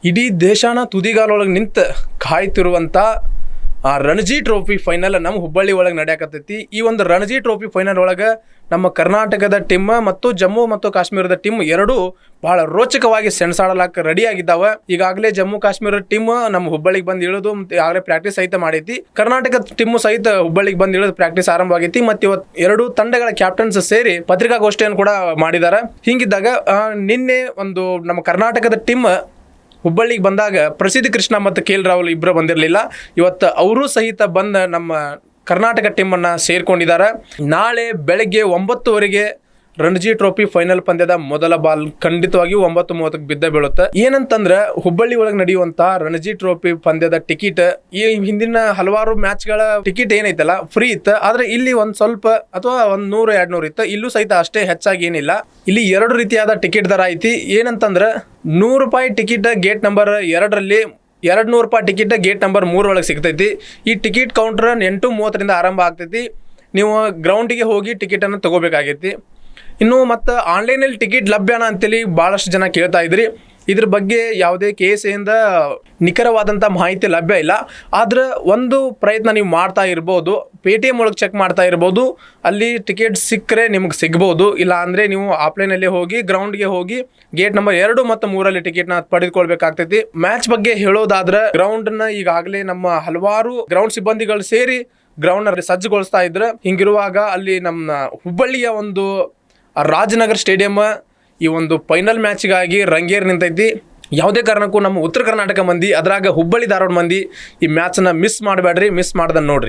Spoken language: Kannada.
ಇಡೀ ದೇಶನ ತುದಿಗಾಲೊಳಗೆ ನಿಂತು ಕಾಯ್ತಿರುವಂಥ ರಣಜಿ ಟ್ರೋಫಿ ಫೈನಲ್ ನಮ್ಮ ಹುಬ್ಬಳ್ಳಿ ಒಳಗೆ ನಡೆಯಕತ್ತೈತಿ. ಈ ಒಂದು ರಣಜಿ ಟ್ರೋಫಿ ಫೈನಲ್ ಒಳಗೆ ನಮ್ಮ ಕರ್ನಾಟಕದ ಟೀಮ್ ಮತ್ತು ಜಮ್ಮು ಮತ್ತು ಕಾಶ್ಮೀರದ ಟೀಮ್ ಎರಡೂ ಬಹಳ ರೋಚಕವಾಗಿ ಸೆಣಸಾಡಲಾಕ ರೆಡಿ ಆಗಿದ್ದಾವೆ. ಈಗಾಗಲೇ ಜಮ್ಮು ಕಾಶ್ಮೀರದ ಟೀಮ್ ನಮ್ಮ ಹುಬ್ಬಳ್ಳಿಗೆ ಬಂದು ಇಳಿದು ಈಗಾಗಲೇ ಪ್ರಾಕ್ಟೀಸ್ ಸಹಿತ ಮಾಡೈತಿ. ಕರ್ನಾಟಕದ ಟೀಮ್ ಸಹಿತ ಹುಬ್ಬಳ್ಳಿಗೆ ಬಂದು ಇಳಿದು ಪ್ರಾಕ್ಟೀಸ್ ಆರಂಭ ಆಗೈತಿ. ಮತ್ತು ಇವತ್ತು ಎರಡು ತಂಡಗಳ ಕ್ಯಾಪ್ಟನ್ಸ್ ಸೇರಿ ಪತ್ರಿಕಾಗೋಷ್ಠಿಯನ್ನು ಕೂಡ ಮಾಡಿದ್ದಾರೆ. ಹಿಂಗಿದ್ದಾಗ ನಿನ್ನೆ ಒಂದು ನಮ್ಮ ಕರ್ನಾಟಕದ ಟೀಮ್ ಹುಬ್ಬಳ್ಳಿಗೆ ಬಂದಾಗ ಪ್ರಸಿದ್ಧ ಕೃಷ್ಣ ಮತ್ತು ಕೆ ಎಲ್ ರಾಹುಲ್ ಇಬ್ಬರು ಬಂದಿರಲಿಲ್ಲ. ಇವತ್ತು ಅವರು ಸಹಿತ ಬಂದು ನಮ್ಮ ಕರ್ನಾಟಕ ಟೀಮನ್ನು ಸೇರ್ಕೊಂಡಿದ್ದಾರೆ. ನಾಳೆ ಬೆಳಗ್ಗೆ 9:30 ರಣಜಿ ಟ್ರೋಫಿ ಫೈನಲ್ ಪಂದ್ಯದ ಮೊದಲ ಬಾಲ್ ಖಂಡಿತವಾಗಿಯೂ 9:30 ಬಿದ್ದ ಬೀಳುತ್ತೆ. ಏನಂತಂದ್ರೆ ಹುಬ್ಬಳ್ಳಿ ಒಳಗೆ ನಡೆಯುವಂಥ ರಣಜಿ ಟ್ರೋಫಿ ಪಂದ್ಯದ ಟಿಕೆಟ್ ಈ ಹಿಂದಿನ ಹಲವಾರು ಮ್ಯಾಚ್ಗಳ ಟಿಕೆಟ್ ಏನೈತಲ್ಲ ಫ್ರೀ ಇತ್ತು. ಆದ್ರೆ ಇಲ್ಲಿ ಒಂದು ಸ್ವಲ್ಪ ಅಥವಾ 100-200 ಇತ್ತು. ಇಲ್ಲೂ ಸಹಿತ ಅಷ್ಟೇ ಹೆಚ್ಚಾಗಿ ಏನಿಲ್ಲ. ಇಲ್ಲಿ 2 ರೀತಿಯಾದ ಟಿಕೆಟ್ ದರ ಐತಿ. ಏನಂತಂದ್ರೆ ₹100 ಟಿಕೆಟ್ ಗೇಟ್ ನಂಬರ್ 2ರಲ್ಲಿ, ₹200 ಟಿಕೆಟ್ ಗೇಟ್ ನಂಬರ್ 3 ಒಳಗೆ ಸಿಗ್ತೈತಿ. ಈ ಟಿಕೆಟ್ ಕೌಂಟರ್ 8:30 ಆರಂಭ ಆಗ್ತೈತಿ. ನೀವು ಗ್ರೌಂಡಿಗೆ ಹೋಗಿ ಟಿಕೆಟನ್ನು ತಗೋಬೇಕಾಗೈತಿ. ಇನ್ನು ಮತ್ತು ಆನ್ಲೈನಲ್ಲಿ ಟಿಕೆಟ್ ಲಭ್ಯನ ಅಂತೇಳಿ ಭಾಳಷ್ಟು ಜನ ಕೇಳ್ತಾ ಇದ್ರಿ. ಇದ್ರ ಬಗ್ಗೆ ಯಾವುದೇ ಕೇಸಿಂದ ನಿಖರವಾದಂಥ ಮಾಹಿತಿ ಲಭ್ಯ ಇಲ್ಲ. ಆದ್ರೆ ಒಂದು ಪ್ರಯತ್ನ ನೀವು ಮಾಡ್ತಾ ಇರ್ಬೋದು, ಪೇಟಿಎಮ್ ಒಳಗೆ ಚೆಕ್ ಮಾಡ್ತಾ ಇರ್ಬೋದು. ಅಲ್ಲಿ ಟಿಕೆಟ್ ಸಿಕ್ಕರೆ ನಿಮ್ಗೆ ಸಿಗ್ಬೋದು. ಇಲ್ಲ ಅಂದರೆ ನೀವು ಆಫ್ಲೈನಲ್ಲಿ ಹೋಗಿ ಗ್ರೌಂಡ್ಗೆ ಹೋಗಿ ಗೇಟ್ ನಂಬರ್ 2 ಮತ್ತು 3ರಲ್ಲಿ ಟಿಕೆಟ್ನ ಪಡೆದುಕೊಳ್ಬೇಕಾಗ್ತೈತಿ. ಮ್ಯಾಚ್ ಬಗ್ಗೆ ಹೇಳೋದಾದ್ರೆ ಗ್ರೌಂಡನ್ನ ಈಗಾಗಲೇ ನಮ್ಮ ಹಲವಾರು ಗ್ರೌಂಡ್ ಸಿಬ್ಬಂದಿಗಳು ಸೇರಿ ಗ್ರೌಂಡ್ ಸಜ್ಜುಗೊಳಿಸ್ತಾ ಇದ್ರೆ, ಹಿಂಗಿರುವಾಗ ಅಲ್ಲಿ ನಮ್ಮ ಹುಬ್ಬಳ್ಳಿಯ ಒಂದು ರಾಜನಗರ ಸ್ಟೇಡಿಯಂ ಈ ಒಂದು ಫೈನಲ್ ಮ್ಯಾಚ್ಗಾಗಿ ರಂಗೇರಿ ನಿಂತೈತಿ. ಯಾವುದೇ ಕಾರಣಕ್ಕೂ ನಮ್ಮ ಉತ್ತರ ಕರ್ನಾಟಕ ಮಂದಿ, ಅದ್ರಾಗ ಹುಬ್ಬಳ್ಳಿ ಧಾರವಾಡ ಮಂದಿ ಈ ಮ್ಯಾಚ್ನ ಮಿಸ್ ಮಾಡಬೇಡ್ರಿ. ಮಿಸ್ ಮಾಡ್ದನ್ನು ನೋಡ್ರಿ.